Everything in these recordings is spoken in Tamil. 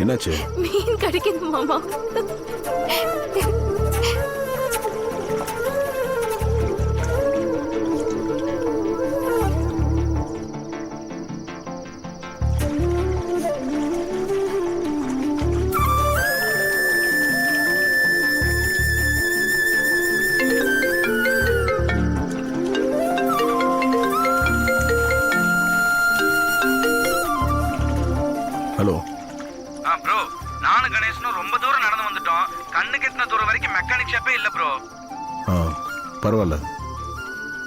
என்னாச்சு? மீன் கிடைக்குது மாமா. ஹலோ. ப்ரோ, நானும் கணேசனும் ரொம்ப தூரம் நடந்து வந்துட்டோம். கண்ணுக்கு எத்தனை தூரம் வரைக்கும் மெக்கானிக் ஷாப்பே இல்ல ப்ரோ. பரவாயில்ல,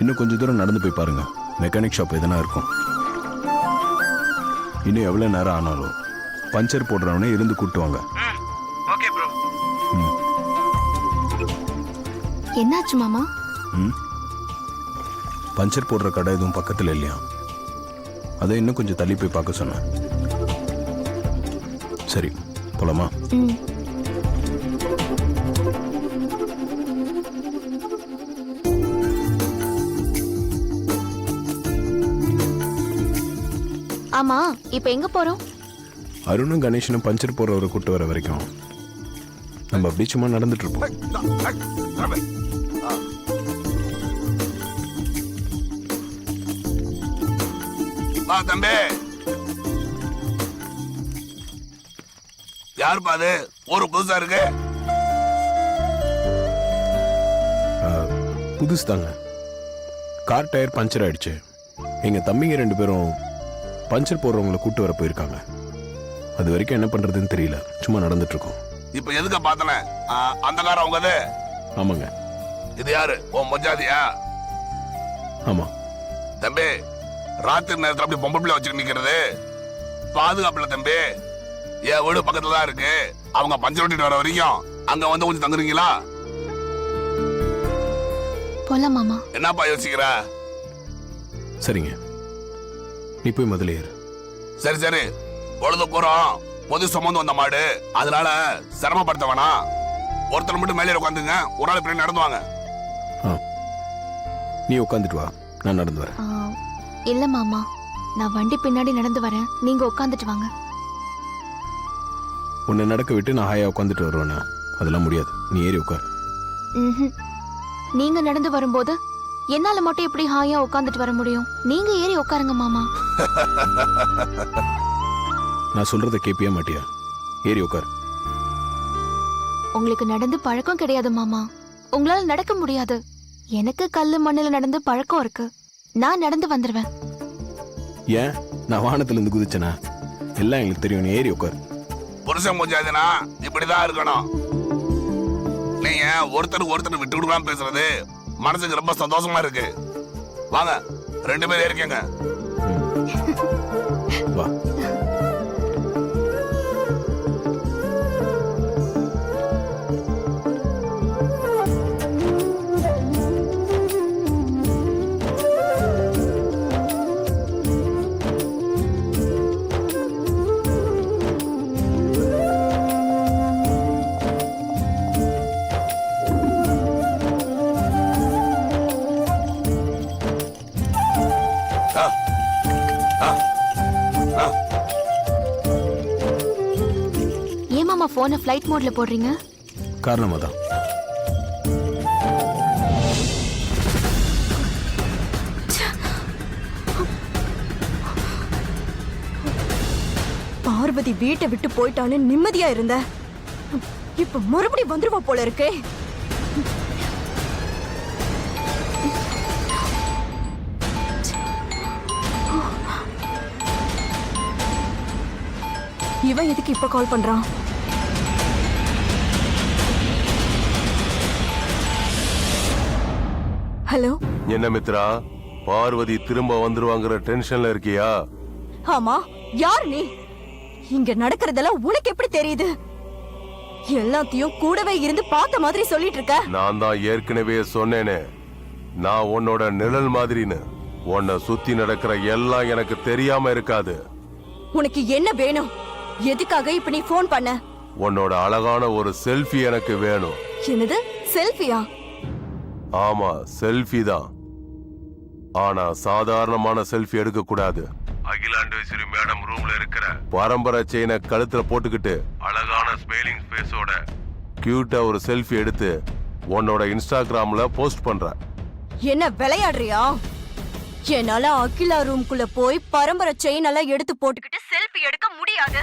இன்னும் கொஞ்சம் தூரம் நடந்து போய் பாருங்க, மெக்கானிக் ஷாப் எதனா இருக்கும். இன்னும் எவ்வளவு நேரம் ஆனாலும் பஞ்சர் போடுறவனே இருந்து கூட்டுவாங்க. Okay bro. என்னாச்சு மாமா? பஞ்சர் போடுற கடை எதுவும் பக்கத்துல இல்லையா? அதை இன்னும் கொஞ்சம் தள்ளி போய் பார்க்க சொன்னேன். சரி, போலாமா? ஆமா, இப்ப எங்க போறோம்? அருணும் கணேசனும் பஞ்சர் போடுறவரை கூட்டு வர வரைக்கும் நம்ம அப்படி சும்மா நடந்துட்டு இருப்போம். தம்பி, யார் பாது? ஒரு புதுசா இருக்கு. புதுசு தாங்க. கார் டயர் பஞ்சர் ஆயிடுச்சு. எங்க தம்பிங்க 2 பேரும் பஞ்சர் போடுறவங்களை கூட்டு வர போயிருக்காங்க. அது வரைக்கும் என்ன பண்றதுன்னு தெரியல, சும்மா நடந்துட்டு இருக்கோம். இப்ப எதுக்க பாத்தன? அந்த கார உங்கது? ஆமாங்க. இது யாரு? உன் மொஜாதியா? ஆமா. தம்பி, ராத்திரி நேரத்துல அப்படி பொம்பளை பிள்ளை வச்சுட்டு நிக்கிறது பாதுகாப்புல தம்பி. என் வீடு பக்கத்துல தான் இருக்கு. அவங்க பஞ்சர் ஓட்டிட்டு வர வரைக்கும் அங்க வந்து கொஞ்சம் தங்குறீங்களா? போலாம் மாமா. என்னப்பா யோசிக்கிற? சரிங்க, நீ போய் முதல்ல ஏறு. சரி சரி, பொழுது போறோம். பொது சுமந்து வந்த மாடு, அதனால சிரமப்படுத்த வேணாம். ஒருத்தர் மட்டும் மேலே உட்காந்துங்க, ஒரு ஆள் பின்னாடி நடந்து வாங்க. நீ உட்காந்துட்டு வா, நான் நடந்து வரேன். இல்ல மாமா, நான் வண்டி பின்னாடி நடந்து வரேன், நீங்க உட்காந்துட்டு வாங்க. உன்னை நடக்க விட்டு நான் ஹாயா உட்காந்துட்டு வருவேனா? அதெல்லாம் முடியாது, நீ ஏறி உட்கார். நீங்க நடந்து வரும்போது என்னால மட்டும் எப்படி ஹாயா உட்காந்துட்டு வர முடியும்? நீங்க ஏறி உட்காருங்க மாமா. நான் சொல்றத கேப்பியா மாட்டியா? ஏறி உட்கார். உங்களுக்கு நடந்து பழக்கம் கிடையாது மாமா, உங்களால நடக்க முடியாது. எனக்கு கல்லு மண்ணுல நடந்து பழக்கம் இருக்கு, நான் நடந்து வந்துருவேன். ஏன், நான் வானத்துல இருந்து குதிச்சனா? எல்லாம் எங்களுக்கு தெரியும், நீ ஏறி உட்கார். புருஷன் கொஞ்சாதுன்னா இப்படிதான் இருக்கணும். நீங்க ஒருத்தருக்கு ஒருத்தர் விட்டு விடுவாம பேசுறது மனசுக்கு ரொம்ப சந்தோஷமா இருக்கு. வாங்க, 2 பேரும் இருக்கீங்க. வா. ஏன் மாமா போனை ஃப்ளைட் மோட்ல போடுறீங்க? காரணமா தான். பார்வதி வீட்டை விட்டு போயிட்டான்னு நிம்மதியா இருந்த, இப்ப மறுபடியும் வந்துருவா போல இருக்கே. இவன் எதுக்கு இப்ப கால் பண்றான்? ஹலோ. என்ன மித்ரா, பார்வதி திரும்ப வந்துருவாங்கிற டென்ஷன்ல இருக்கியா? ஆமா, யார் நீ? இங்க நடக்கிறதெல்லாம் உனக்கு எப்படி தெரியுது? எல்லாத்தையும் கூடவே இருந்து பார்த்த மாதிரி சொல்லிட்டு இருக்க. நான் தான் ஏற்கனவே சொன்னேனே, நான் உன்னோட நிழல் மாதிரின்னு. உன்னை சுத்தி நடக்கிற எல்லாம் எனக்கு தெரியாம இருக்காது. உனக்கு என்ன வேணும்? எதுக்காக இப்ப நீ போன் பண்ண? உன்னோட அழகான ஒரு செல்ஃபி எனக்கு வேணும். என்னது, செல்ஃபியா? ஆமா, செல்ஃபி தான். ஆனா சாதாரணமான செல்ஃபி எடுக்க கூடாது. அகிலாண்டேஸ்வரி மேடம் ரூம்ல இருக்கிற பரம்பரை செயினை கழுத்துல போட்டுக்கிட்டு அழகான ஸ்மைலிங் ஃபேஸோட கியூட்டா ஒரு செல்ஃபி எடுத்து உன்னோட இன்ஸ்டாகிராம்ல போஸ்ட் பண்ற. என்ன விளையாடுறியா? என்னால அகிலா ரூம்குள்ள போய் பரம்பரை செயின் எல்லாம் எடுத்து போட்டுக்கிட்டு செல்ஃபி எடுக்க முடியாது.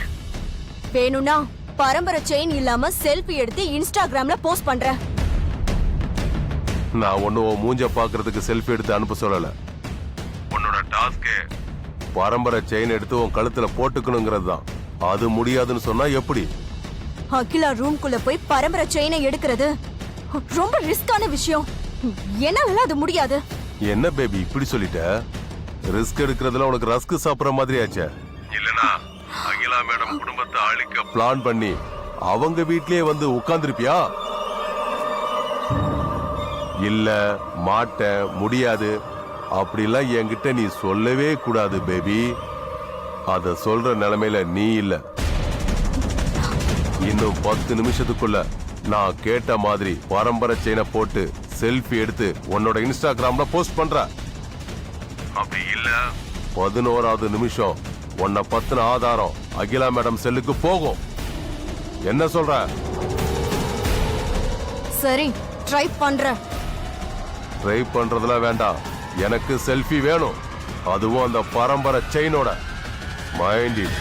வேணும்னா பரம்பரை செயின் இல்லாம செல்ஃபி எடுத்து இன்ஸ்டாகிராம்ல போஸ்ட் பண்றேன். நான் ஒன்னும் உன் மூஞ்ச பாக்குறதுக்கு செல்ஃபி எடுத்து அனுப்ப சொல்லல. உன்னோட டாஸ்கே பரம்பரை செயின் எடுத்து உன் கழுத்துல போட்டுக்கணுங்கிறது தான். அது முடியாதுன்னு சொன்னா எப்படி? அகிலா ரூம்குள்ள போய் பரம்பரை செயினை எடுக்கிறது ரொம்ப ரிஸ்கான விஷயம். என்னால அது முடியாது. என்ன பேபி இப்படி சொல்லிட்ட? ரிஸ்க் எடுக்கிறதுல உனக்கு ரஸ்க் சாப்பிடுற மாதிரி ஆச்சே. இல்லனா அகிலா மேடம் குடும்பத்தை அழிக்க பிளான் பண்ணி அவங்க வீட்லயே வந்து உட்கார்ந்திருப்பியா? இல்ல மாட்டேன் முடியாது அப்படிலாம் என்கிட்ட நீ சொல்லவே கூடாது பேபி. அத சொல்ற நிலைமையில நீ இல்ல. இன்னும் 10 நிமிஷத்துக்குள்ள நான் கேட்ட மாதிரி பரம்பரை செயினை போட்டு செல்ஃபி எடுத்து உன்னோட இன்ஸ்டாகிராம்ல போஸ்ட் பண்ற. அப்படி இல்ல 11வது நிமிஷம் உன்னை பத்தின ஆதாரம் அகிலா மேடம் செல்லுக்கு போகும். என்ன சொல்ற? சரி, ட்ரை பண்றேன். ட்ரை பண்றதுல வேண்டாம், எனக்கு செல்ஃபி வேணும். அதுவும் அந்த பரம்பரை செயினோட. Mind it.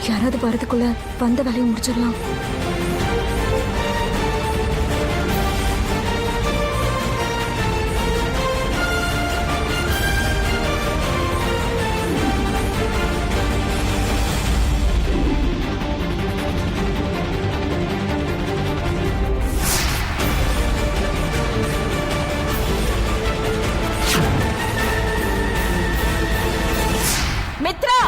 யாராவது வரதுக்குள்ள வந்த வேலையை முடிச்சிடலாம். மித்ரா,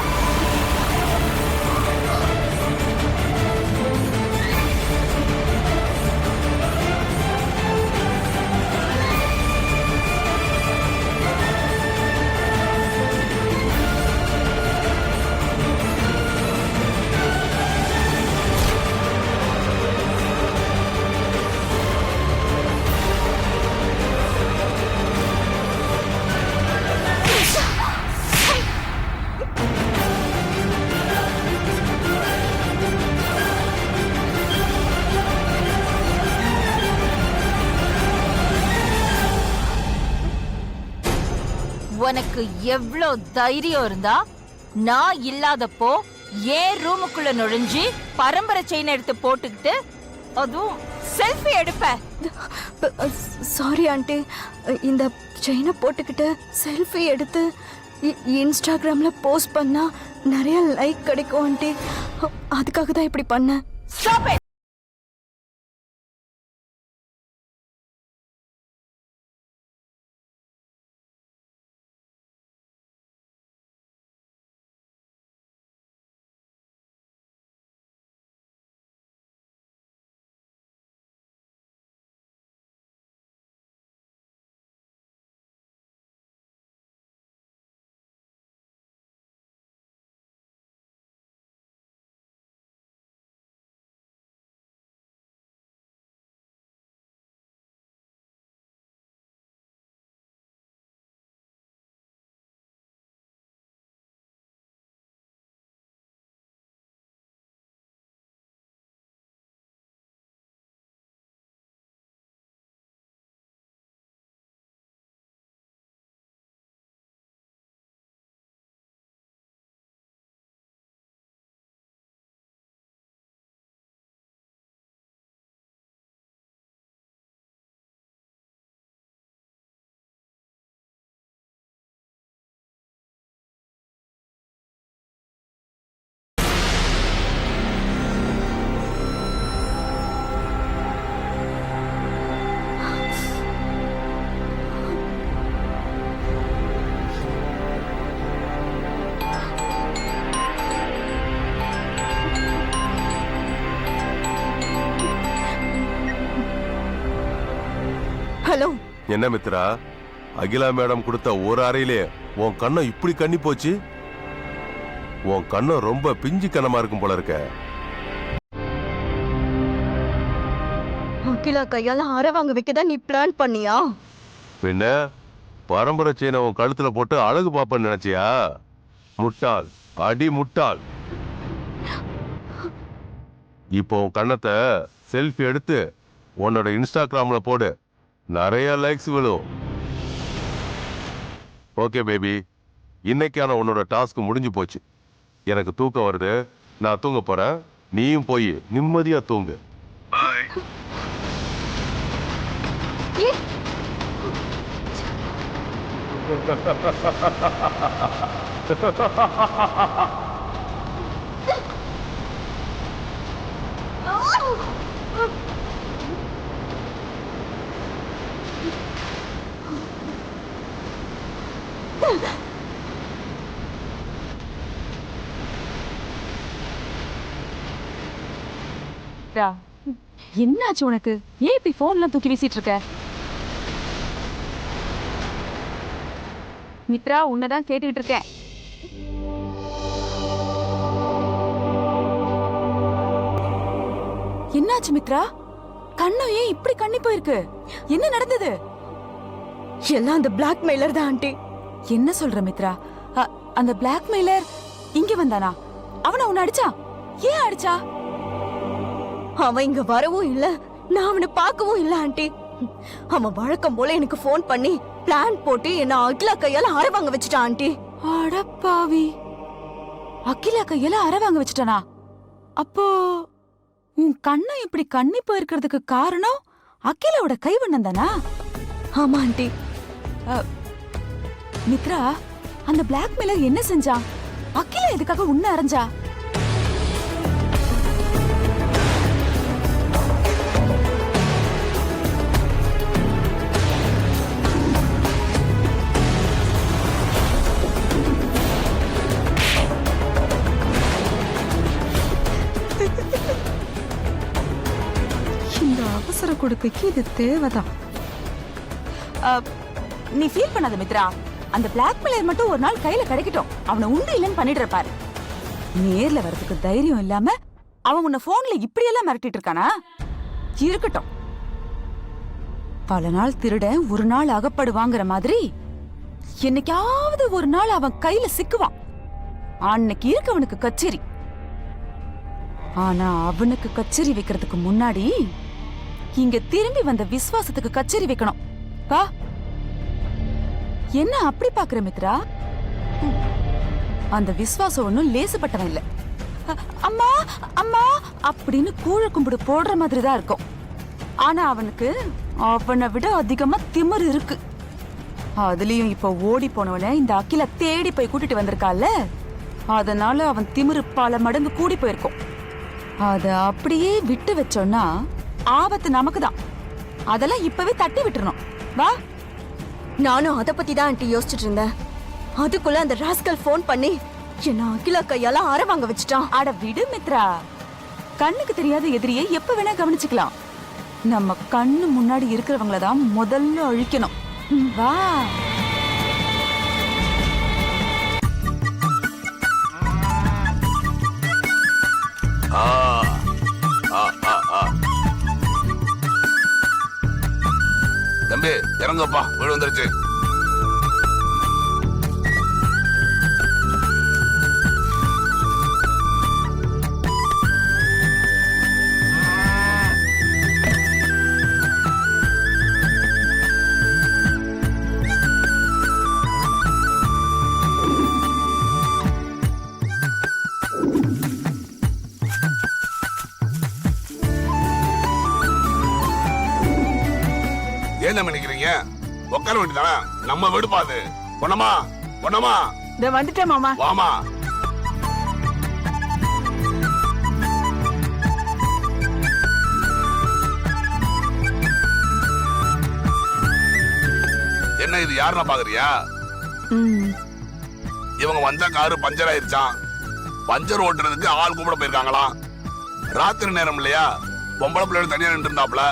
உனக்கு எவ்ளோ தைரியம் இருந்தா நான் இல்லாதப்போ ஏன் ரூமுக்குள்ள நுழைஞ்சி பரம்பரை செயின் எடுத்து போட்டுக்கிட்டு அதுவும் செல்ஃபி எடுப்ப? சாரி ஆண்டி, இந்த செயினை போட்டுக்கிட்டு செல்ஃபி எடுத்து இன்ஸ்டாகிராம்ல போஸ்ட் பண்ணா நிறைய லைக் கிடைக்கும் ஆண்டி. அதுக்காக தான் இப்படி பண்ணேன். Stop it! என்ன மித்ரா, அகிலா மேடம் கொடுத்த ஒரு அறையிலே உன் கண்ணம் இப்படி கண்ணி போச்சு? உன் கண்ணம் ரொம்ப பிஞ்சு கண்ணமா இருக்கும் போல இருக்க. அகிலா கையால அரை வாங்க வைக்கதான் நீ பிளான் பண்ணியா? பின்ன பரம்பரை செயினை உன் கழுத்துல போட்டு அழகு பாப்பன்னு நினைச்சியா? முட்டாள், அடி முட்டாள். இப்போ உன் கண்ணத்தை செல்ஃபி எடுத்து உன்னோட இன்ஸ்டாகிராம்ல போடு, நிறைய லைக்ஸ் விழும். ஓகே பேபி, இன்னைக்கான உன்னோட டாஸ்க் முடிஞ்சு போச்சு. எனக்கு தூக்கம் வருது, நான் தூங்க போறேன். நீயும் போய் நிம்மதியா தூங்கு. என்னாச்சு உனக்கு? ஏன் இப்படி போன்லாம் தூக்கி வீசிட்டு இருக்க? மித்ரா, உன்னதான் கேட்டுக்கிட்டு இருக்கேன். என்னாச்சு மித்ரா? கண்ணம் ஏன் இப்படி கண்ணி போயிருக்கு? என்ன நடந்தது? எல்லாம் அந்த பிளாக்மெயிலர் தான் ஆண்டி. என்ன சொல்ற மித்ரா? அந்த பிளாக்மெயிலர் இங்க வந்தானா? அவனை உன்னை அடிச்சா? ஏன் அடிச்சா? அவன் இங்க வரவும் இல்ல, நான் அவனை பார்க்கவும் இல்ல ஆண்டி. அவன் வழக்கம் போல எனக்கு போன் பண்ணி பிளான் போட்டு என்ன அகிலா கையால அரை வாங்க வச்சுட்டான் ஆண்டி. அடப்பாவி, அகிலா கையால அரை வாங்க வச்சுட்டானா? அப்போ உன் கண்ணம் இப்படி கண்ணி போயிருக்கிறதுக்கு காரணம் அகிலாவோட கைவண்ணம் தானா? ஆமா ஆண்டி. மித்ரா, அந்த பிளாக்மெயிலர் என்ன செஞ்சான்? அகிலா எதுக்காக உன்னை அரைஞ்சா? இந்த அவசர கொடுக்கைக்கு இது தேவைதான். நீ ஃபீல் பண்ணாத மித்ரா, அந்த பிளாக்மெயிலர் மட்டும் ஒரு நாள் கையில கிடைக்கட்டும். அவனை உண்டு இல்லைன்னு பண்ணிட்டு இருப்பாரு. நேர்ல வரதுக்கு தைரியம் இல்லாம அவன் உன்னை போன்ல இப்படியெல்லாம் மிரட்டிட்டு இருக்கானா? இருக்கட்டும். பல நாள் திருடன் ஒரு நாள் அகப்படுவாங்கிற மாதிரி என்னைக்காவது ஒரு நாள் அவன் கையில சிக்குவான். அன்னைக்கு இருக்கு அவனுக்கு கச்சேரி. ஆனா அவனுக்கு கச்சேரி வைக்கிறதுக்கு முன்னாடி இங்க திரும்பி வந்த விசுவாசத்துக்கு கச்சேரி வைக்கணும். வா. என்ன அப்படி பாக்குற மித்ரா? அந்த விசுவாசம் ஒண்ணும் லேசுப்பட்டவன் இல்ல. அம்மா அம்மா அப்படின்னு கூழ கும்பிடு போடுற மாதிரி தான் இருக்கும். ஆனா அவனுக்கு அவனை விட அதிகமா திமிரு இருக்கு. அதுலயும் இப்ப ஓடி போனவன இந்த அகிலா தேடி போய் கூட்டிட்டு வந்திருக்கால, அதனால அவன் திமிரு பல மடங்கு கூடி போயிருக்கும். அத அப்படியே விட்டு வச்சோம்னா ஆபத்து நமக்கு தான். அதெல்லாம் இப்பவே தட்டி விட்டுறணும். வா. நானும் அத பத்தி தான் ஆண்டி யோசிச்சுட்டு இருந்தேன். அதுக்குள்ள அந்த ராஸ்கல் போன் பண்ணி என்ன அகிலா கையால அரை வாங்க வச்சுட்டான். அட விடு மித்ரா, கண்ணுக்கு தெரியாத எதிரியை எப்ப வேணா கவனிச்சுக்கலாம். நம்ம கண்ணு முன்னாடி இருக்கிறவங்கள தான் முதல்ல அழிக்கணும். வா. தம்பி இறங்கப்பா, வீடு வந்துருச்சு. என்ன நினைக்கிறீங்க? உட்கார வேண்டியதானே? நம்ம வீடு பாது. பொன்னம்மா, பொன்னம்மா, இந்த வந்துட்டேன் மாமா. வாமா. என்ன இது யாருன்னா பாக்குறியா? இவங்க வந்த காரு பஞ்சர் ஆயிருச்சான். பஞ்சர் ஓட்டுறதுக்கு ஆள் கூப்பிட போயிருக்காங்களாம். ராத்திரி நேரம் இல்லையா, பொம்பளை பிள்ளைகள் தனியா நின்று இருந்தாப்ல.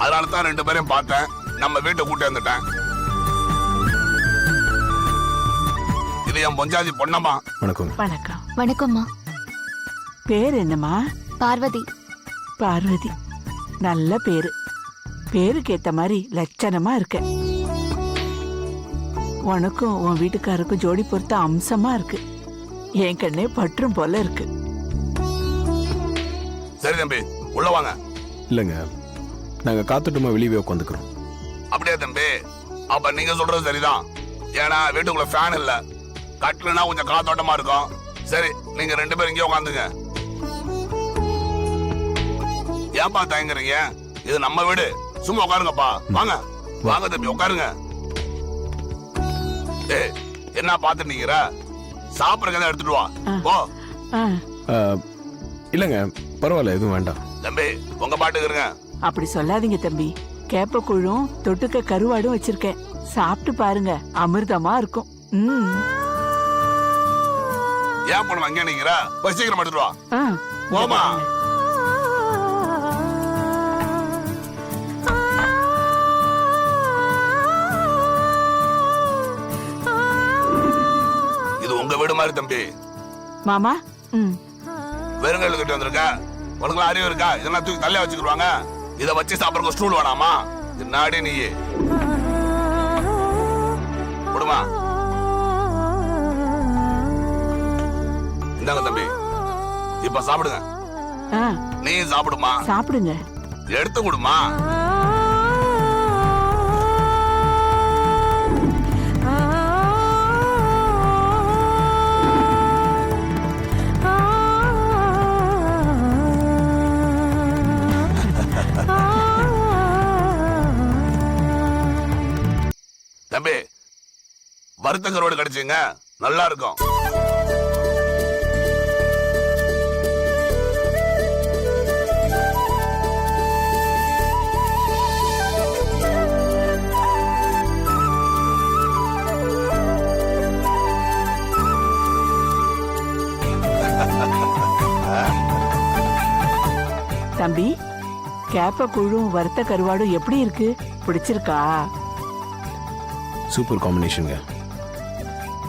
அதனால தான் ரெண்டு பேரையும் பார்த்தேன். நம்ம வீட்டை கூட்டி வந்துட்டேன். இது என் பொஞ்சாதி பொண்ணம்மா. வணக்கங்க. வணக்கம். வணக்கம்மா. பேர் என்னம்மா? பார்வதி. பார்வதி. நல்ல பேரு. பேருக்கு ஏத்த மாதிரி லட்சணமா இருக்க. உனக்கும் உன் வீட்டுக்காருக்கும் ஜோடி பொறுத்த அம்சமா இருக்கு. என் கண்ணே பற்றும் போல இருக்கு. சரி தம்பி, உள்ள வாங்க. இல்லைங்க, நாங்கள் காத்துட்டுமா வெளியே உட்காந்துக்கிறோம். அப்படியே தம்பி, அப்ப நீங்க சொல்றது சரிதான். ஏன்னா வீட்டுக்குள்ள ஃபேன் இல்ல, கட்டுலனா கொஞ்சம் காத்தோட்டமா இருக்கும். சரி, நீங்க 2 பேரும் இங்கே உட்காந்துங்க. ஏன்பா தயங்குறீங்க? இது நம்ம வீடு. சும்மா உட்காருங்கப்பா. வாங்க வாங்க தம்பி, உட்காருங்க. என்ன பாத்து நிக்கிற? சாப்பிடுறத எடுத்துட்டு வா. போ. இல்லைங்க, பரவாயில்ல, எதுவும் வேண்டாம். தம்பி, உங்க பாட்டுக்கு இருங்க. அப்படி சொல்லாதீங்க தம்பி. கேப்பக்கூழும் தொட்டுக்க கருவாடும் வச்சிருக்கேன். சாப்பிட்டு பாருங்க, அமிர்தமா இருக்கும். ஏன் பொண்ணு அங்கே நிக்கிற? போய் சீக்கிரம் எடுத்துட்டு வா. ஆ, போமா. இது உங்க வீடு மாதிரி தம்பி. மாமா. வெறுங்கையில கிட்ட வந்திருக்க. உனக்கு அறிவு இருக்கா? இதெல்லாம் தூக்கி தள்ளியா வச்சுக்கிடுவாங்க. இதை வச்சு சாப்பிடுற ஸ்டூல் வேணாமா? நாடி நீயே விடுமா. இந்தாங்க தம்பி, இப்ப சாப்பிடுங்க. நீ சாப்பிடுமா. சாப்பிடுங்க. எடுத்து கொடுமா. தம்பி, வறுத்த கருவாடு கிடைச்சுங்க, நல்லா இருக்கும். தம்பி, கேப்ப கூழும் வறுத்த கருவாடும் எப்படி இருக்கு? பிடிச்சிருக்கா? சூப்பர் காம்பினேஷனுங்க.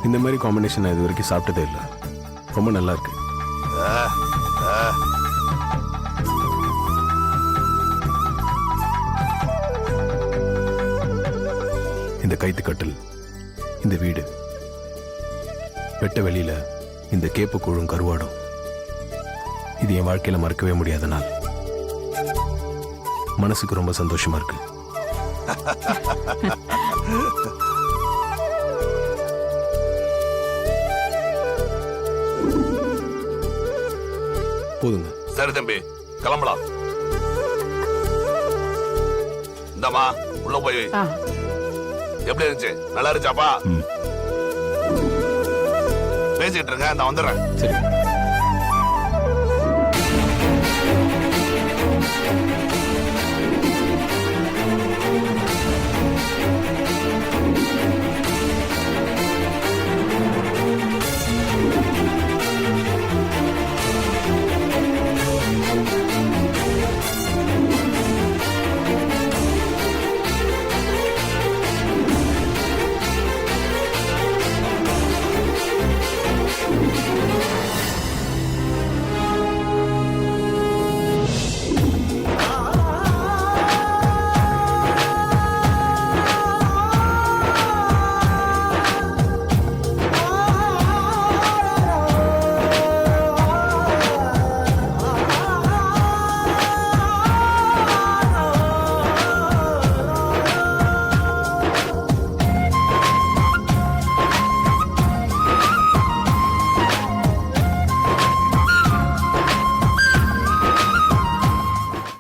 இந்த மாதிரி காம்பினேஷன் நான் இது வரைக்கும் சாப்பிட்டதே இல்லை. ரொம்ப நல்லா இருக்கு. இந்த கைத்துக்கட்டில், இந்த வீடு, வெட்ட வெளியில இந்த கேப்ப கூழும் கருவாடும், இது என் வாழ்க்கையில மறக்கவே முடியாத நாள். மனசுக்கு ரொம்ப சந்தோஷமா இருக்கு. போதுங்க. சரி தம்பி, கிளம்பலாம். இந்தமா உள்ள போய் எப்படி இருந்துச்சு? நல்லா இருந்துச்சாப்பா? பேசிட்டு இருங்க, நான் வந்துடுறேன். சரி.